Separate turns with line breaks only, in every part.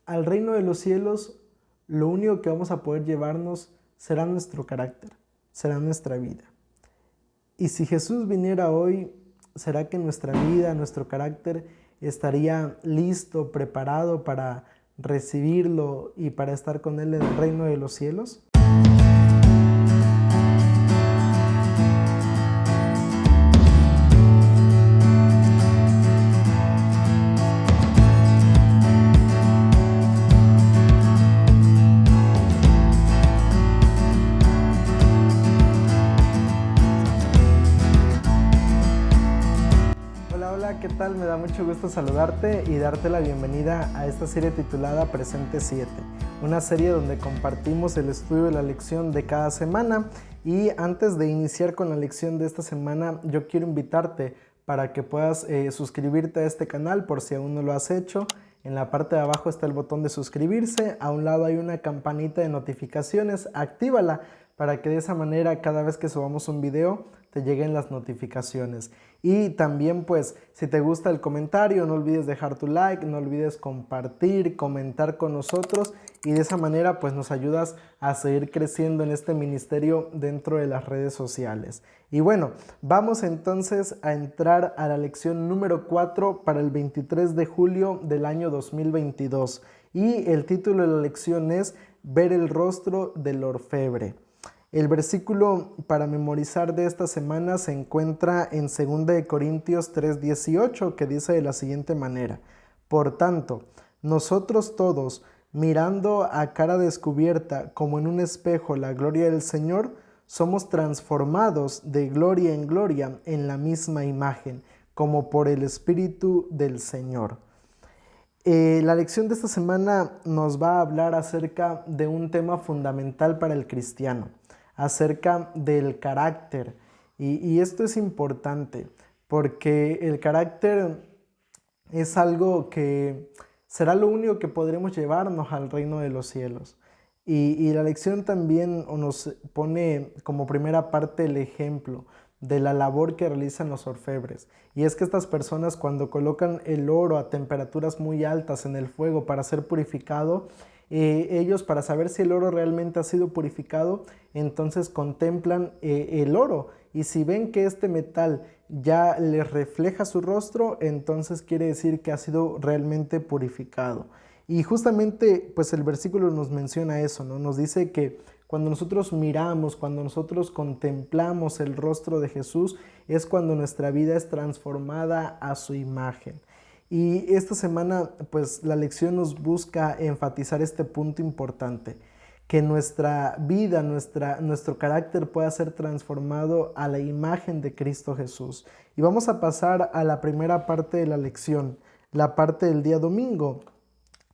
al reino de los cielos, lo único que vamos a poder llevarnos será nuestro carácter, será nuestra vida. Y si Jesús viniera hoy, ¿será que nuestra vida, nuestro carácter estaría listo, preparado para recibirlo y para estar con Él en el reino de los cielos? Hola, ¿qué tal? Me da mucho gusto saludarte y darte la bienvenida a esta serie titulada Presente 7, una serie donde compartimos el estudio de la lección de cada semana. Y antes de iniciar con la lección de esta semana, yo quiero invitarte para que puedas suscribirte a este canal por si aún no lo has hecho. En la parte de abajo está el botón de suscribirse, a un lado hay una campanita de notificaciones, actívala para que de esa manera cada vez que subamos un video te lleguen las notificaciones. Y también pues si te gusta el comentario, no olvides dejar tu like, no olvides compartir, comentar con nosotros y de esa manera pues nos ayudas a seguir creciendo en este ministerio dentro de las redes sociales. Y bueno, vamos entonces a entrar a la lección número 4 para el 23 de julio del año 2022. Y el título de la lección es Ver el rostro del orfebre. El versículo para memorizar de esta semana se encuentra en 2 Corintios 3:18, que dice de la siguiente manera: Por tanto, nosotros todos, mirando a cara descubierta como en un espejo la gloria del Señor, somos transformados de gloria en gloria en la misma imagen, como por el Espíritu del Señor. La lección de esta semana nos va a hablar acerca de un tema fundamental para el cristiano, acerca del carácter. Y esto es importante porque el carácter es algo que será lo único que podremos llevarnos al reino de los cielos. Y la lección también nos pone como primera parte el ejemplo de la labor que realizan los orfebres. Y es que estas personas, cuando colocan el oro a temperaturas muy altas en el fuego para ser purificado, ellos, para saber si el oro realmente ha sido purificado, entonces contemplan el oro, y si ven que este metal ya les refleja su rostro, entonces quiere decir que ha sido realmente purificado. Y justamente pues el versículo nos menciona eso, ¿no? Nos dice que cuando nosotros miramos, cuando nosotros contemplamos el rostro de Jesús, es cuando nuestra vida es transformada a su imagen. Y esta semana pues la lección nos busca enfatizar este punto importante, que nuestra vida, nuestro carácter pueda ser transformado a la imagen de Cristo Jesús. Y vamos a pasar a la primera parte de la lección, la parte del día domingo,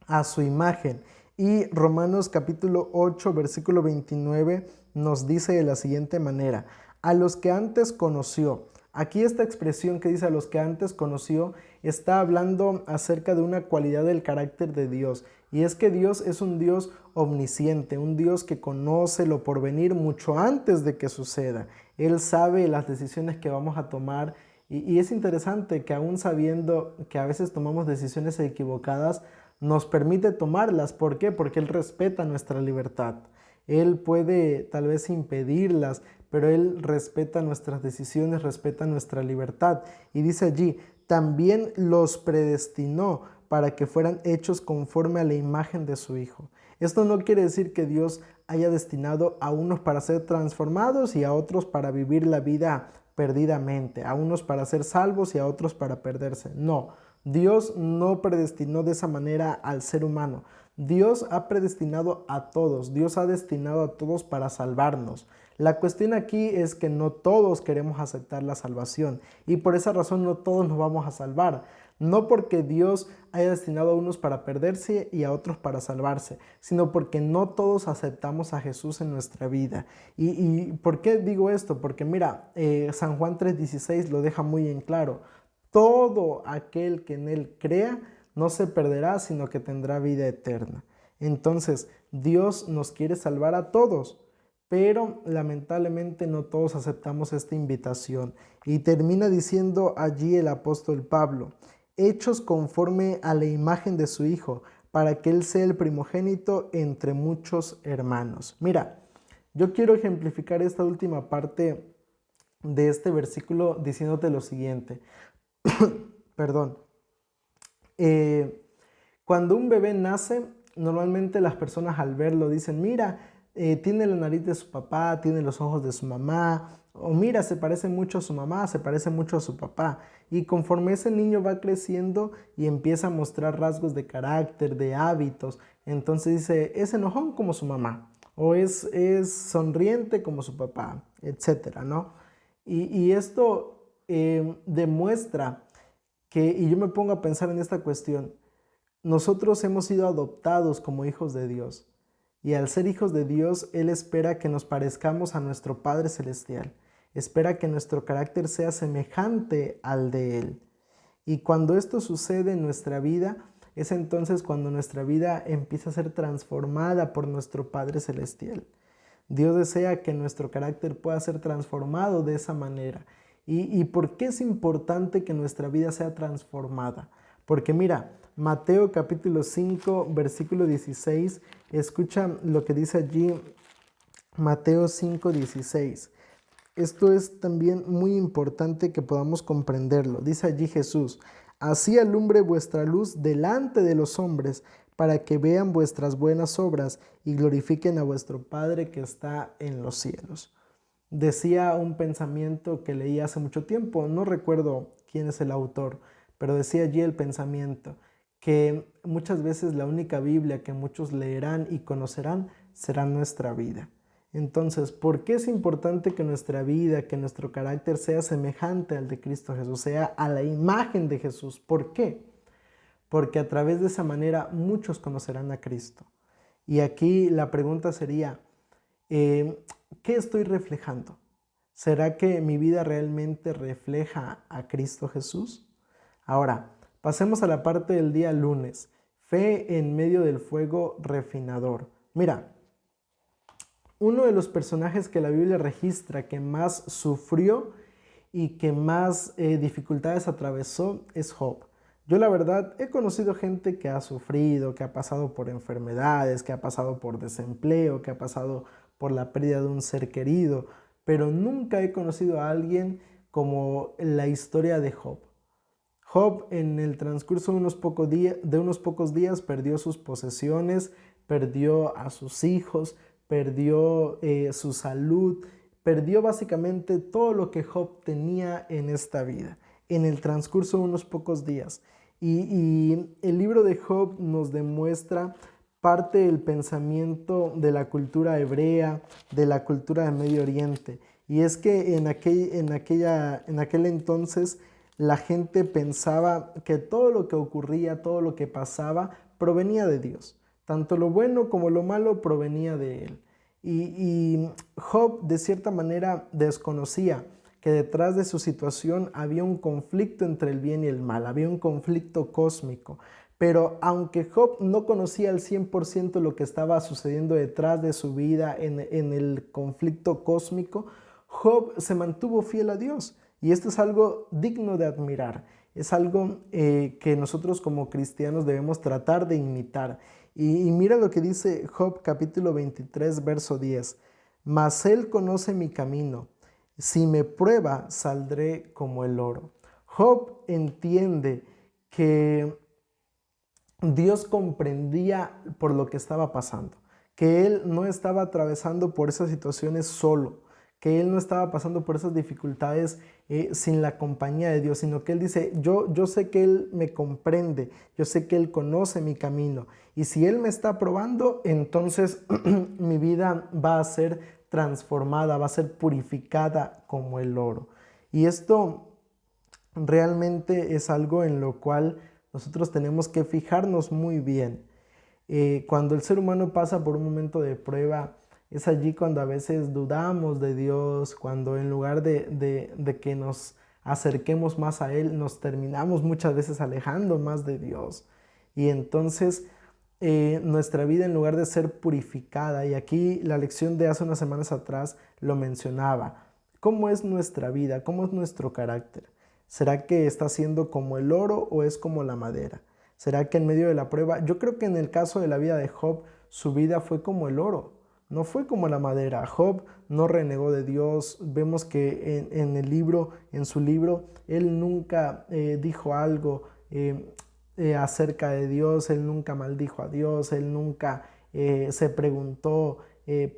a su imagen. Y Romanos capítulo 8, versículo 29 nos dice de la siguiente manera: a los que antes conoció. Aquí esta expresión que dice a los que antes conoció está hablando acerca de una cualidad del carácter de Dios. Y es que Dios es un Dios omnisciente, un Dios que conoce lo porvenir mucho antes de que suceda. Él sabe las decisiones que vamos a tomar. Y es interesante que aún sabiendo que a veces tomamos decisiones equivocadas, nos permite tomarlas. ¿Por qué? Porque Él respeta nuestra libertad. Él puede tal vez impedirlas, pero Él respeta nuestras decisiones, respeta nuestra libertad. Y dice allí, también los predestinó para que fueran hechos conforme a la imagen de su Hijo. Esto no quiere decir que Dios haya destinado a unos para ser transformados y a otros para vivir la vida perdidamente, a unos para ser salvos y a otros para perderse. No, Dios no predestinó de esa manera al ser humano. Dios ha predestinado a todos, Dios ha destinado a todos para salvarnos. La cuestión aquí es que no todos queremos aceptar la salvación y por esa razón no todos nos vamos a salvar. No porque Dios haya destinado a unos para perderse y a otros para salvarse, sino porque no todos aceptamos a Jesús en nuestra vida. ¿Y por qué digo esto? Porque mira, San Juan 3:16 lo deja muy en claro. Todo aquel que en Él crea no se perderá, sino que tendrá vida eterna. Entonces, Dios nos quiere salvar a todos, pero lamentablemente no todos aceptamos esta invitación. Y termina diciendo allí el apóstol Pablo: hechos conforme a la imagen de su Hijo, para que él sea el primogénito entre muchos hermanos. Mira, yo quiero ejemplificar esta última parte de este versículo diciéndote lo siguiente. Perdón. Cuando un bebé nace, normalmente las personas al verlo dicen, mira, tiene la nariz de su papá, tiene los ojos de su mamá, o mira, se parece mucho a su mamá, se parece mucho a su papá. Y conforme ese niño va creciendo y empieza a mostrar rasgos de carácter, de hábitos, entonces dice, es enojón como su mamá, o es sonriente como su papá, etcétera, ¿no? Y esto demuestra que, y yo me pongo a pensar en esta cuestión, nosotros hemos sido adoptados como hijos de Dios. Y al ser hijos de Dios, Él espera que nos parezcamos a nuestro Padre Celestial. Espera que nuestro carácter sea semejante al de Él. Y cuando esto sucede en nuestra vida, es entonces cuando nuestra vida empieza a ser transformada por nuestro Padre Celestial. Dios desea que nuestro carácter pueda ser transformado de esa manera. ¿Y por qué es importante que nuestra vida sea transformada? Porque mira, Mateo capítulo 5, versículo 16, escucha lo que dice allí Mateo 5, 16. Esto es también muy importante que podamos comprenderlo. Dice allí Jesús, así alumbre vuestra luz delante de los hombres, para que vean vuestras buenas obras y glorifiquen a vuestro Padre que está en los cielos. Decía un pensamiento que leí hace mucho tiempo, no recuerdo quién es el autor, pero decía allí el pensamiento, que muchas veces la única Biblia que muchos leerán y conocerán será nuestra vida. Entonces, ¿por qué es importante que nuestra vida, que nuestro carácter sea semejante al de Cristo Jesús, sea a la imagen de Jesús? ¿Por qué? Porque a través de esa manera muchos conocerán a Cristo. Y aquí la pregunta sería, ¿qué estoy reflejando? ¿Será que mi vida realmente refleja a Cristo Jesús? Ahora, pasemos a la parte del día lunes, fe en medio del fuego refinador. Mira, uno de los personajes que la Biblia registra que más sufrió y que más dificultades atravesó es Job. Yo la verdad he conocido gente que ha sufrido, que ha pasado por enfermedades, que ha pasado por desempleo, que ha pasado por la pérdida de un ser querido, pero nunca he conocido a alguien como la historia de Job. Job en el transcurso de unos pocos días perdió sus posesiones, perdió a sus hijos, perdió su salud, perdió básicamente todo lo que Job tenía en esta vida, en el transcurso de unos pocos días. Y el libro de Job nos demuestra parte del pensamiento de la cultura hebrea, de la cultura de Medio Oriente. Y es que en aquel entonces la gente pensaba que todo lo que ocurría, todo lo que pasaba, provenía de Dios. Tanto lo bueno como lo malo provenía de Él. Y Job de cierta manera desconocía que detrás de su situación había un conflicto entre el bien y el mal, había un conflicto cósmico. Pero aunque Job no conocía al 100% lo que estaba sucediendo detrás de su vida en el conflicto cósmico, Job se mantuvo fiel a Dios. Y esto es algo digno de admirar, es algo que nosotros como cristianos debemos tratar de imitar. Y mira lo que dice Job capítulo 23, verso 10. Mas él conoce mi camino, si me prueba saldré como el oro. Job entiende que Dios comprendía por lo que estaba pasando, que él no estaba atravesando por esas situaciones solo, que él no estaba pasando por esas dificultades sin la compañía de Dios, sino que él dice, yo sé que Él me comprende, yo sé que Él conoce mi camino, y si Él me está probando, entonces mi vida va a ser transformada, va a ser purificada como el oro. Y esto realmente es algo en lo cual nosotros tenemos que fijarnos muy bien. Cuando el ser humano pasa por un momento de prueba, es allí cuando a veces dudamos de Dios, cuando en lugar de que nos acerquemos más a Él, nos terminamos muchas veces alejando más de Dios. Y entonces nuestra vida, en lugar de ser purificada, y aquí la lección de hace unas semanas atrás lo mencionaba, ¿cómo es nuestra vida? ¿Cómo es nuestro carácter? ¿Será que está siendo como el oro o es como la madera? ¿Será que en medio de la prueba? Yo creo que en el caso de la vida de Job, su vida fue como el oro, no fue como la madera. Job no renegó de Dios. Vemos que en el libro, en su libro, él nunca dijo algo acerca de Dios, él nunca maldijo a Dios, él nunca se preguntó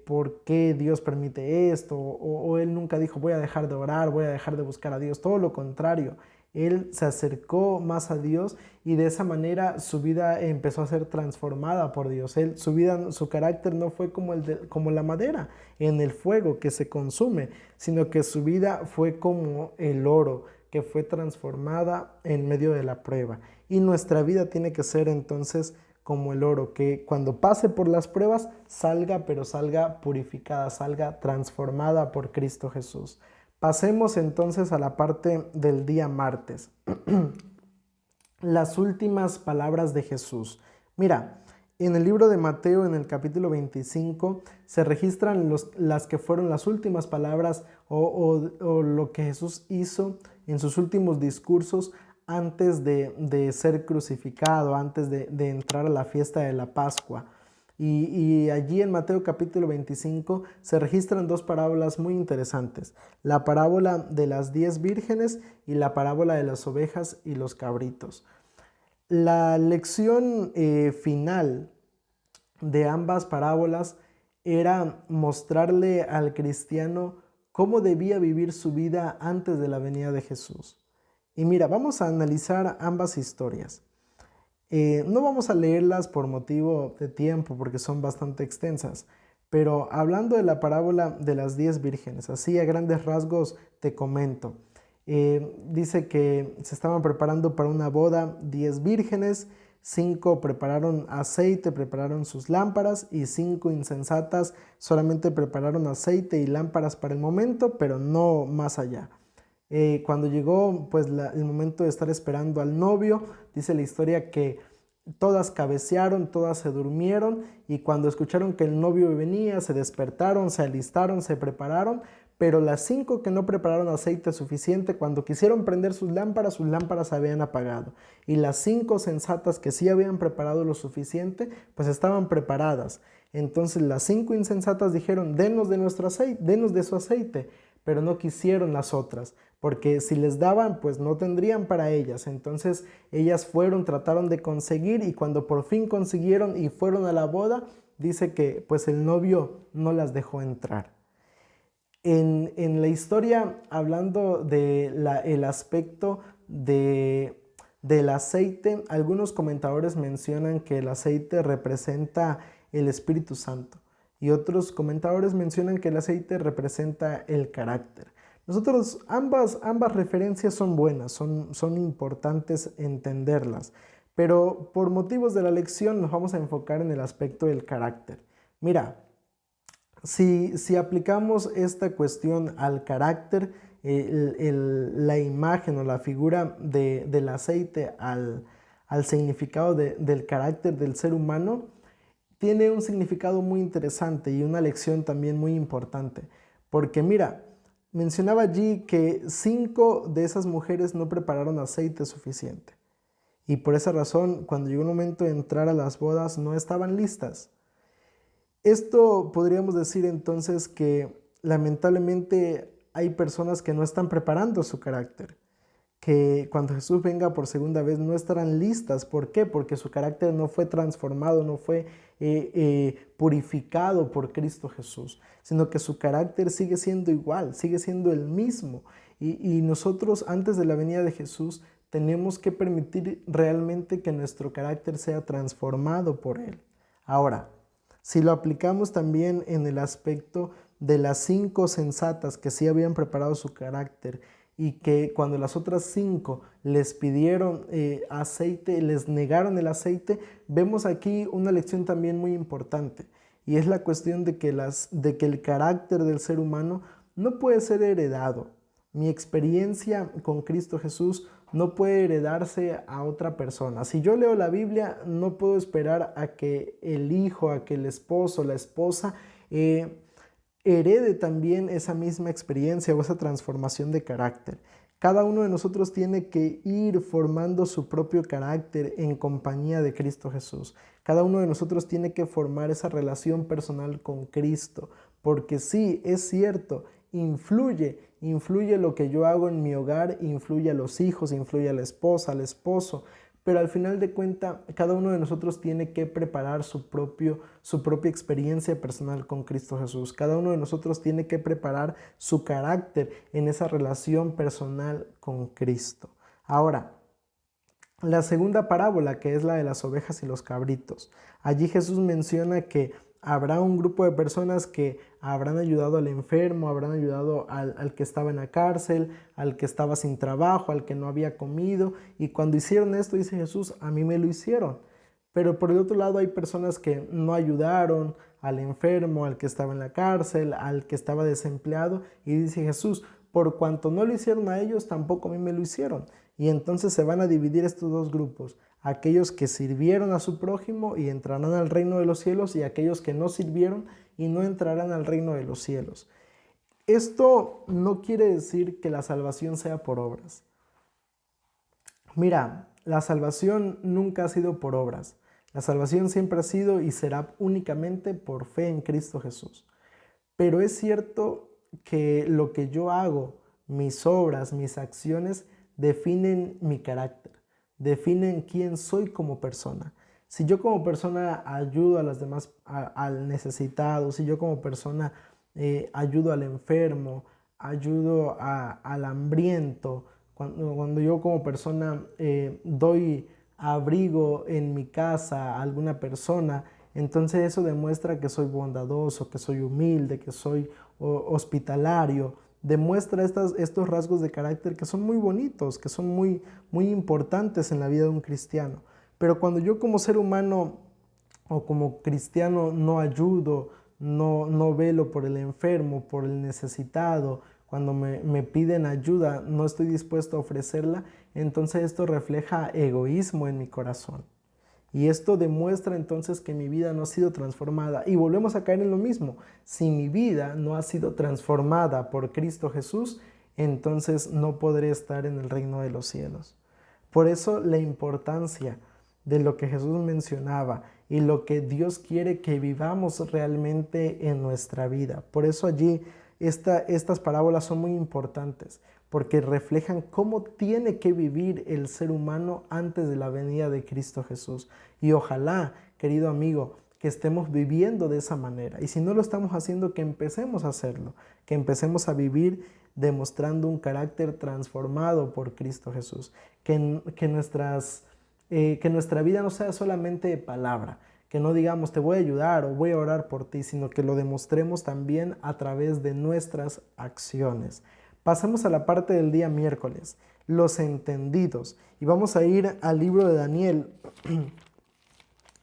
por qué Dios permite esto, o él nunca dijo voy a dejar de orar, voy a dejar de buscar a Dios. Todo lo contrario, él se acercó más a Dios y de esa manera su vida empezó a ser transformada por Dios. Su vida, su carácter no fue como la madera en el fuego que se consume, sino que su vida fue como el oro que fue transformada en medio de la prueba. Y nuestra vida tiene que ser entonces como el oro, que cuando pase por las pruebas salga, pero salga purificada, salga transformada por Cristo Jesús. Pasemos entonces a la parte del día martes. Las últimas palabras de Jesús. Mira, en el libro de Mateo, en el capítulo 25, se registran las que fueron las últimas palabras o lo que Jesús hizo en sus últimos discursos antes de ser crucificado, antes de entrar a la fiesta de la Pascua. Y allí en Mateo capítulo 25 se registran dos parábolas muy interesantes. La parábola de las 10 vírgenes y la parábola de las ovejas y los cabritos. La lección final de ambas parábolas era mostrarle al cristiano cómo debía vivir su vida antes de la venida de Jesús. Y mira, vamos a analizar ambas historias. No vamos a leerlas por motivo de tiempo porque son bastante extensas, pero hablando de la parábola de las 10 vírgenes, así a grandes rasgos te comento. Dice que se estaban preparando para una boda 10 vírgenes, 5 prepararon aceite, prepararon sus lámparas y 5 insensatas solamente prepararon aceite y lámparas para el momento, pero no más allá. Cuando llegó pues el momento de estar esperando al novio, dice la historia que todas cabecearon, todas se durmieron y cuando escucharon que el novio venía, se despertaron, se alistaron, se prepararon, pero las 5 que no prepararon aceite suficiente, cuando quisieron prender sus lámparas se habían apagado. Y las 5 sensatas que sí habían preparado lo suficiente, pues estaban preparadas. Entonces las 5 insensatas dijeron, denos de nuestro aceite, denos de su aceite, pero no quisieron las otras, porque si les daban, pues no tendrían para ellas. Entonces ellas fueron, trataron de conseguir y cuando por fin consiguieron y fueron a la boda, dice que pues el novio no las dejó entrar. En la historia, hablando del aspecto del aceite, algunos comentadores mencionan que el aceite representa el Espíritu Santo y otros comentadores mencionan que el aceite representa el carácter. Nosotros, ambas referencias son buenas, son importantes entenderlas, pero por motivos de la lección nos vamos a enfocar en el aspecto del carácter. Mira, si aplicamos esta cuestión al carácter, la imagen o la figura del aceite al significado del carácter del ser humano, tiene un significado muy interesante y una lección también muy importante. Porque mira, mencionaba allí que 5 de esas mujeres no prepararon aceite suficiente. Y por esa razón, cuando llegó el momento de entrar a las bodas, no estaban listas. Esto podríamos decir entonces que lamentablemente hay personas que no están preparando su carácter, que cuando Jesús venga por segunda vez no estarán listas. ¿Por qué? Porque su carácter no fue transformado, no fue purificado por Cristo Jesús, sino que su carácter sigue siendo igual, sigue siendo el mismo. Y nosotros antes de la venida de Jesús tenemos que permitir realmente que nuestro carácter sea transformado por Él. Ahora, si lo aplicamos también en el aspecto de las 5 sensatas que sí habían preparado su carácter y que cuando las otras 5 les pidieron aceite, les negaron el aceite, vemos aquí una lección también muy importante y es la cuestión de que el carácter del ser humano no puede ser heredado. Mi experiencia con Cristo Jesús no puede heredarse a otra persona. Si yo leo la Biblia, no puedo esperar a que el hijo, a que el esposo, la esposa herede también esa misma experiencia o esa transformación de carácter. Cada uno de nosotros tiene que ir formando su propio carácter en compañía de Cristo Jesús. Cada uno de nosotros tiene que formar esa relación personal con Cristo, porque sí, es cierto, influye lo que yo hago en mi hogar, influye a los hijos, influye a la esposa, al esposo, pero al final de cuentas, cada uno de nosotros tiene que preparar su propia experiencia personal con Cristo Jesús. Cada uno de nosotros tiene que preparar su carácter en esa relación personal con Cristo. Ahora, la segunda parábola, que es la de las ovejas y los cabritos. Allí Jesús menciona que habrá un grupo de personas que habrán ayudado al enfermo, habrán ayudado al que estaba en la cárcel, al que estaba sin trabajo, al que no había comido. Y cuando hicieron esto, dice Jesús, a mí me lo hicieron. Pero por el otro lado hay personas que no ayudaron al enfermo, al que estaba en la cárcel, al que estaba desempleado. Y dice Jesús, por cuanto no lo hicieron a ellos, tampoco a mí me lo hicieron. Y entonces se van a dividir estos dos grupos, aquellos que sirvieron a su prójimo y entrarán al reino de los cielos, y aquellos que no sirvieron y no entrarán al reino de los cielos. Esto no quiere decir que la salvación sea por obras. Mira, la salvación nunca ha sido por obras. La salvación siempre ha sido y será únicamente por fe en Cristo Jesús. Pero es cierto que lo que yo hago, mis obras, mis acciones, definen mi carácter, definen quién soy como persona. Si yo como persona ayudo a las demás, al necesitado, si yo como persona ayudo al enfermo, ayudo al hambriento, cuando yo como persona doy abrigo en mi casa a alguna persona, entonces eso demuestra que soy bondadoso, que soy humilde, que soy hospitalario. Demuestra estos rasgos de carácter que son muy bonitos, que son muy importantes en la vida de un cristiano. Pero cuando yo como ser humano o como cristiano no ayudo, no velo por el enfermo, por el necesitado, cuando me piden ayuda no estoy dispuesto a ofrecerla, entonces esto refleja egoísmo en mi corazón. Y esto demuestra entonces que mi vida no ha sido transformada. Y volvemos a caer en lo mismo. Si mi vida no ha sido transformada por Cristo Jesús, entonces no podré estar en el reino de los cielos. Por eso la importancia de lo que Jesús mencionaba y lo que Dios quiere que vivamos realmente en nuestra vida. Por eso allí estas parábolas son muy importantes, porque reflejan cómo tiene que vivir el ser humano antes de la venida de Cristo Jesús. Y ojalá, querido amigo, que estemos viviendo de esa manera. Y si no lo estamos haciendo, que empecemos a hacerlo, que empecemos a vivir demostrando un carácter transformado por Cristo Jesús. Que nuestra vida no sea solamente de palabra, que no digamos te voy a ayudar o voy a orar por ti, sino que lo demostremos también a través de nuestras acciones. Pasemos a la parte del día miércoles, los entendidos. Y vamos a ir al libro de Daniel.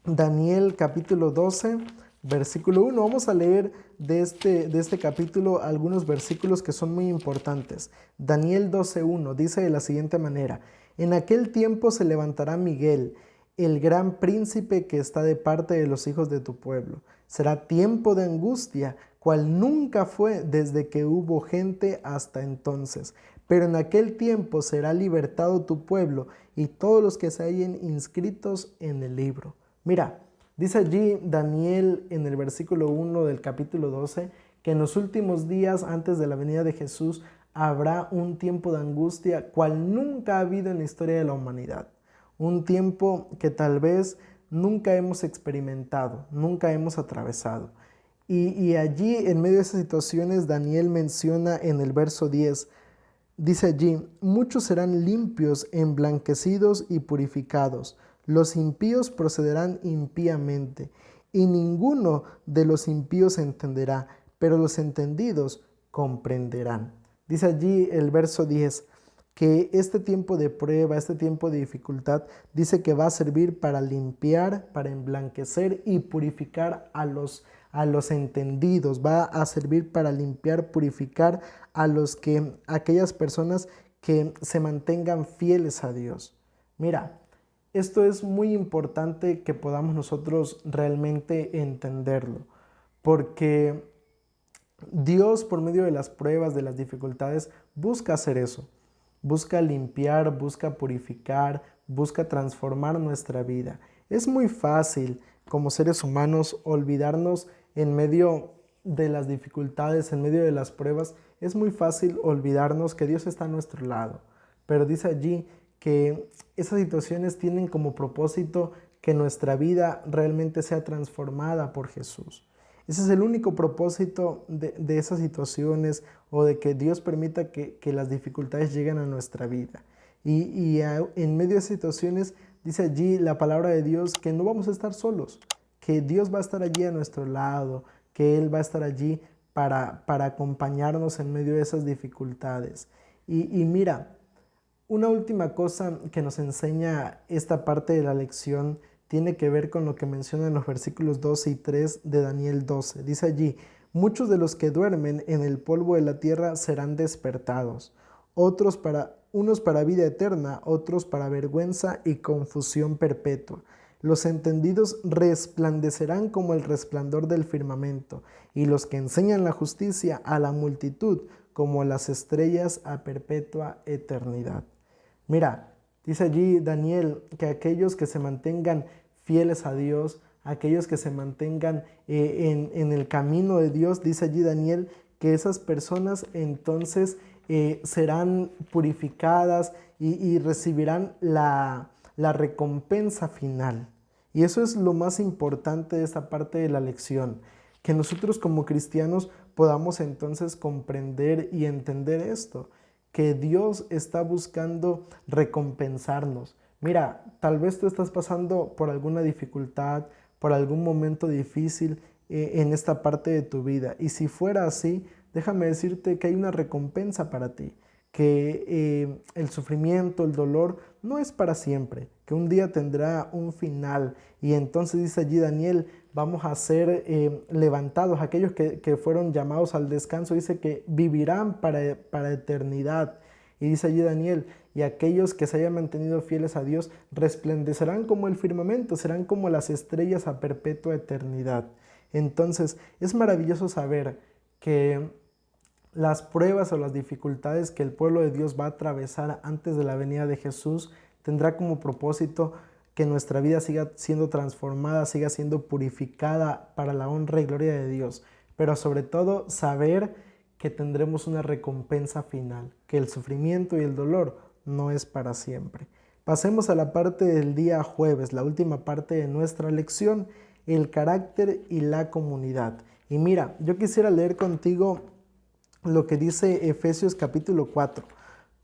Daniel capítulo 12, versículo 1. Vamos a leer de este capítulo algunos versículos que son muy importantes. Daniel 12:1 dice de la siguiente manera: en aquel tiempo se levantará Miguel, el gran príncipe que está de parte de los hijos de tu pueblo. Será tiempo de angustia, cual nunca fue desde que hubo gente hasta entonces. Pero en aquel tiempo será libertado tu pueblo y todos los que se hallen inscritos en el libro. Mira, dice allí Daniel en el versículo 1 del capítulo 12 que en los últimos días antes de la venida de Jesús habrá un tiempo de angustia cual nunca ha habido en la historia de la humanidad. Un tiempo que tal vez nunca hemos experimentado, nunca hemos atravesado. Y allí, en medio de esas situaciones, Daniel menciona en el verso 10, dice allí: muchos serán limpios, emblanquecidos y purificados. Los impíos procederán impíamente, y ninguno de los impíos entenderá, pero los entendidos comprenderán. Dice allí el verso 10, que este tiempo de prueba, este tiempo de dificultad, dice que va a servir para limpiar, para emblanquecer y purificar a los entendidos. Va a servir para limpiar, purificar a aquellas personas que se mantengan fieles a Dios. Mira, esto es muy importante que podamos nosotros realmente entenderlo, porque Dios, por medio de las pruebas, de las dificultades, busca hacer eso. busca limpiar, busca purificar, busca transformar nuestra vida. Es muy fácil como seres humanos olvidarnos en medio de las dificultades, en medio de las pruebas. Es muy fácil olvidarnos que Dios está a nuestro lado. Pero dice allí que esas situaciones tienen como propósito que nuestra vida realmente sea transformada por Jesús. Ese es el único propósito de esas situaciones, o de que Dios permita que las dificultades lleguen a nuestra vida. En medio de esas situaciones dice allí la palabra de Dios que no vamos a estar solos, que Dios va a estar allí a nuestro lado, que Él va a estar allí para acompañarnos en medio de esas dificultades. Y mira, una última cosa que nos enseña esta parte de la lección tiene que ver con lo que menciona en los versículos 12 y 3 de Daniel 12. Dice allí: muchos de los que duermen en el polvo de la tierra serán despertados, unos para vida eterna, otros para vergüenza y confusión perpetua. Los entendidos resplandecerán como el resplandor del firmamento, y los que enseñan la justicia a la multitud como las estrellas a perpetua eternidad. Mira, dice allí Daniel que aquellos que se mantengan fieles a Dios, aquellos que se mantengan en el camino de Dios, dice allí Daniel que esas personas entonces serán purificadas y recibirán la recompensa final. Y eso es lo más importante de esta parte de la lección, que nosotros como cristianos podamos entonces comprender y entender esto, que Dios está buscando recompensarnos. Mira, tal vez tú estás pasando por alguna dificultad, por algún momento difícil en esta parte de tu vida. Y si fuera así, déjame decirte que hay una recompensa para ti, que el sufrimiento, el dolor no es para siempre, que un día tendrá un final. Y entonces dice allí Daniel, vamos a ser levantados, aquellos que fueron llamados al descanso, dice que vivirán para eternidad. Y dice allí Daniel, y aquellos que se hayan mantenido fieles a Dios resplandecerán como el firmamento, serán como las estrellas a perpetua eternidad. Entonces es maravilloso saber que las pruebas o las dificultades que el pueblo de Dios va a atravesar antes de la venida de Jesús tendrá como propósito que nuestra vida siga siendo transformada, siga siendo purificada para la honra y gloria de Dios. Pero sobre todo saber que tendremos una recompensa final, que el sufrimiento y el dolor no es para siempre. Pasemos a la parte del día jueves, la última parte de nuestra lección, el carácter y la comunidad. Y mira, yo quisiera leer contigo lo que dice Efesios capítulo 4.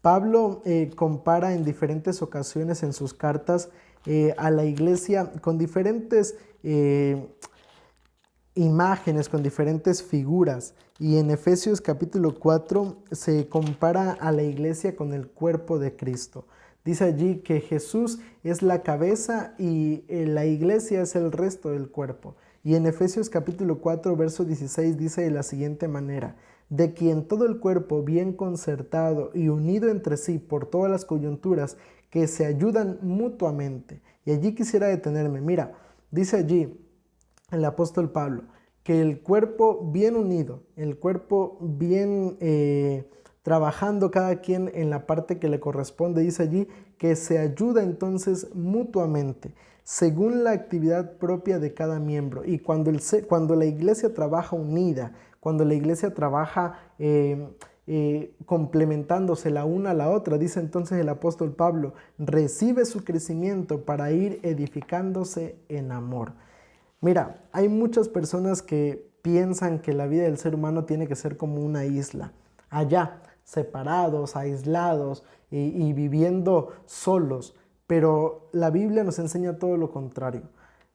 Pablo compara en diferentes ocasiones en sus cartas a la iglesia con diferentes imágenes, con diferentes figuras. Y en Efesios capítulo 4 se compara a la iglesia con el cuerpo de Cristo. Dice allí que Jesús es la cabeza y la iglesia es el resto del cuerpo. Y en Efesios capítulo 4, verso 16 dice de la siguiente manera: de quien todo el cuerpo bien concertado y unido entre sí por todas las coyunturas que se ayudan mutuamente. Y allí quisiera detenerme. Mira, dice allí el apóstol Pablo que el cuerpo bien unido, el cuerpo bien trabajando cada quien en la parte que le corresponde, dice allí que se ayuda entonces mutuamente según la actividad propia de cada miembro. Y cuando la iglesia trabaja unida, cuando la iglesia trabaja complementándose la una a la otra, dice entonces el apóstol Pablo, recibe su crecimiento para ir edificándose en amor. Mira, hay muchas personas que piensan que la vida del ser humano tiene que ser como una isla, allá, separados, aislados y viviendo solos, pero la Biblia nos enseña todo lo contrario.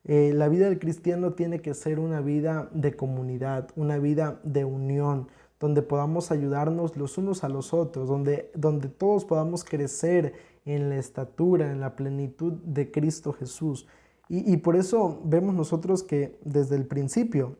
La vida del cristiano tiene que ser una vida de comunidad, una vida de unión, donde podamos ayudarnos los unos a los otros, donde todos podamos crecer en la estatura, en la plenitud de Cristo Jesús. Y por eso vemos nosotros que desde el principio,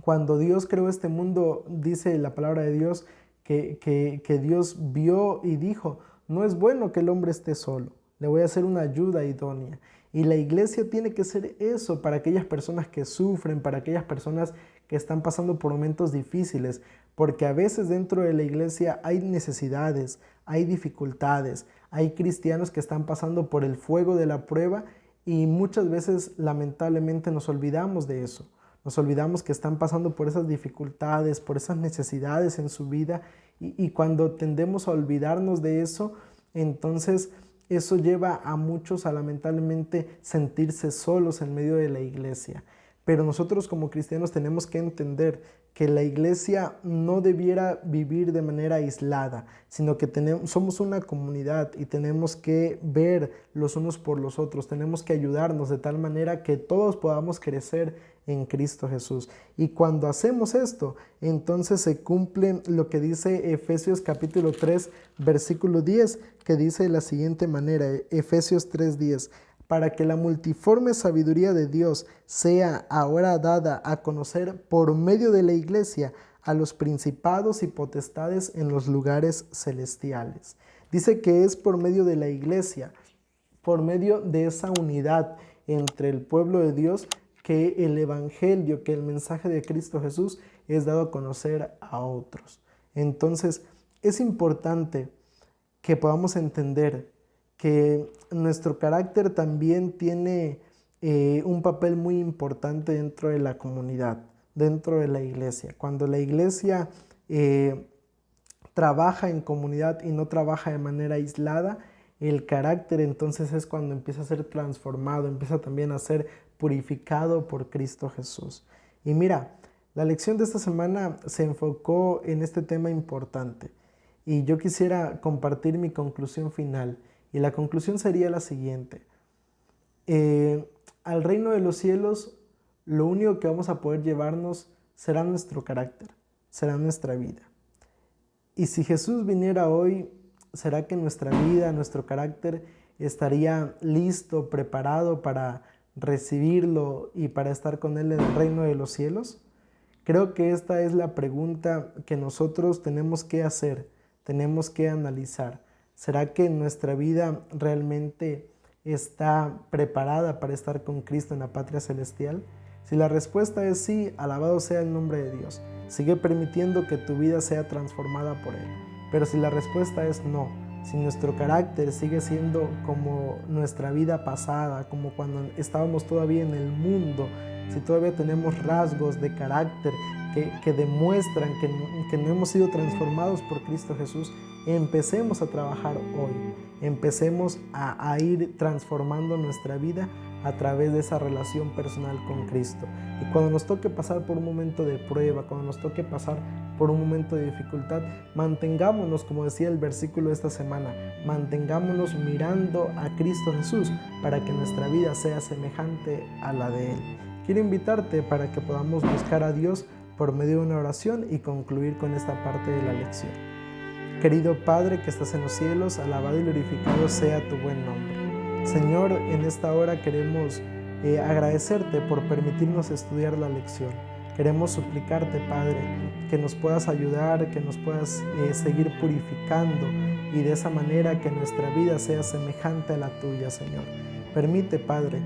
cuando Dios creó este mundo, dice la palabra de Dios que Dios vio y dijo, no es bueno que el hombre esté solo, le voy a hacer una ayuda idónea. Y la iglesia tiene que ser eso para aquellas personas que sufren, para aquellas personas que están pasando por momentos difíciles, porque a veces dentro de la iglesia hay necesidades, hay dificultades, hay cristianos que están pasando por el fuego de la prueba y muchas veces lamentablemente nos olvidamos de eso. Nos olvidamos que están pasando por esas dificultades, por esas necesidades en su vida y cuando tendemos a olvidarnos de eso, entonces eso lleva a muchos a lamentablemente sentirse solos en medio de la iglesia. Pero nosotros como cristianos tenemos que entender que la iglesia no debiera vivir de manera aislada, sino que somos una comunidad y tenemos que ver los unos por los otros, tenemos que ayudarnos de tal manera que todos podamos crecer en Cristo Jesús. Y cuando hacemos esto, entonces se cumple lo que dice Efesios capítulo 3, versículo 10, que dice de la siguiente manera, Efesios 3:10. Para que la multiforme sabiduría de Dios sea ahora dada a conocer por medio de la iglesia a los principados y potestades en los lugares celestiales. Dice que es por medio de la iglesia, por medio de esa unidad entre el pueblo de Dios, que el evangelio, que el mensaje de Cristo Jesús es dado a conocer a otros. Entonces, es importante que podamos entender que nuestro carácter también tiene un papel muy importante dentro de la comunidad, dentro de la iglesia. Cuando la iglesia trabaja en comunidad y no trabaja de manera aislada, el carácter entonces es cuando empieza a ser transformado, empieza también a ser purificado por Cristo Jesús. Y mira, la lección de esta semana se enfocó en este tema importante y yo quisiera compartir mi conclusión final. Y la conclusión sería la siguiente. Al reino de los cielos, lo único que vamos a poder llevarnos será nuestro carácter, será nuestra vida. Y si Jesús viniera hoy, ¿será que nuestra vida, nuestro carácter estaría listo, preparado para recibirlo y para estar con Él en el reino de los cielos? Creo que esta es la pregunta que nosotros tenemos que hacer, tenemos que analizar. ¿Será que nuestra vida realmente está preparada para estar con Cristo en la patria celestial? Si la respuesta es sí, alabado sea el nombre de Dios. Sigue permitiendo que tu vida sea transformada por Él. Pero si la respuesta es no, si nuestro carácter sigue siendo como nuestra vida pasada, como cuando estábamos todavía en el mundo, si todavía tenemos rasgos de carácter que demuestran que no hemos sido transformados por Cristo Jesús, empecemos a trabajar hoy, empecemos a ir transformando nuestra vida a través de esa relación personal con Cristo. Y cuando nos toque pasar por un momento de prueba, cuando nos toque pasar por un momento de dificultad, mantengámonos, como decía el versículo de esta semana, mantengámonos mirando a Cristo Jesús para que nuestra vida sea semejante a la de Él. Quiero invitarte para que podamos buscar a Dios por medio de una oración y concluir con esta parte de la lección. Querido Padre que estás en los cielos, alabado y glorificado sea tu buen nombre. Señor, en esta hora queremos agradecerte por permitirnos estudiar la lección. Queremos suplicarte, Padre, que nos puedas ayudar, que nos puedas seguir purificando y de esa manera que nuestra vida sea semejante a la tuya, Señor. Permite, Padre,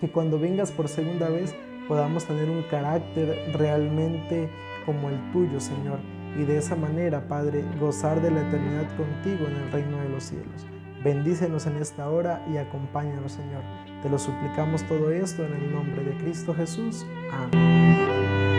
que cuando vengas por segunda vez podamos tener un carácter realmente como el tuyo, Señor, y de esa manera, Padre, gozar de la eternidad contigo en el reino de los cielos. Bendícenos en esta hora y acompáñanos, Señor. Te lo suplicamos todo esto en el nombre de Cristo Jesús. Amén.